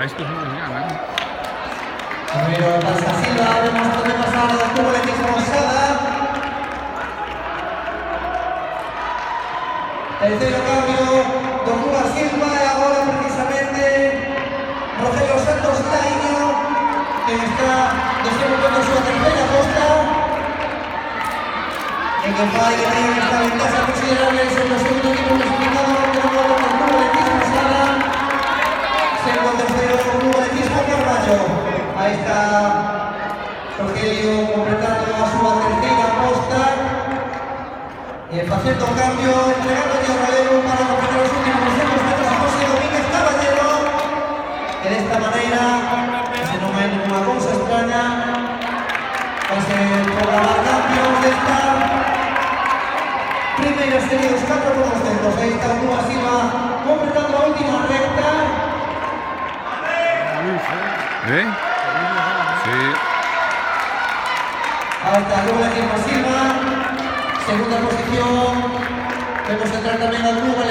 A estos no les ganan. Pero Tasca Silva, vemos dónde pasar al tubo de mismo Sada. Tercero cambio, Don Cuba Silva, y ahora precisamente Rogelio Santos Taíño, que está desenvolviendo su tercera posta. En que falla que tiene esta ventaja considerable sobre el segundo equipo clasificado, que no puede con el tubo de mismo Sada. Segundo tercero, tubo de mismo Carballo. Ahí está Rogelio completando a su tercera posta. Y haciendo cambio, entregando a Rodero para completar los últimos 200 metros a José Domínguez Caballero. Que de esta manera, se no ve ninguna cosa extraña, va a ser programar cambios de esta primera serie de los 4 por 200. Ahí está Cuba Silva completando la última recta. ¿Eh? Sí. Ahí está Cuba Silva, segunda posición. Vemos entrar también al Cuba.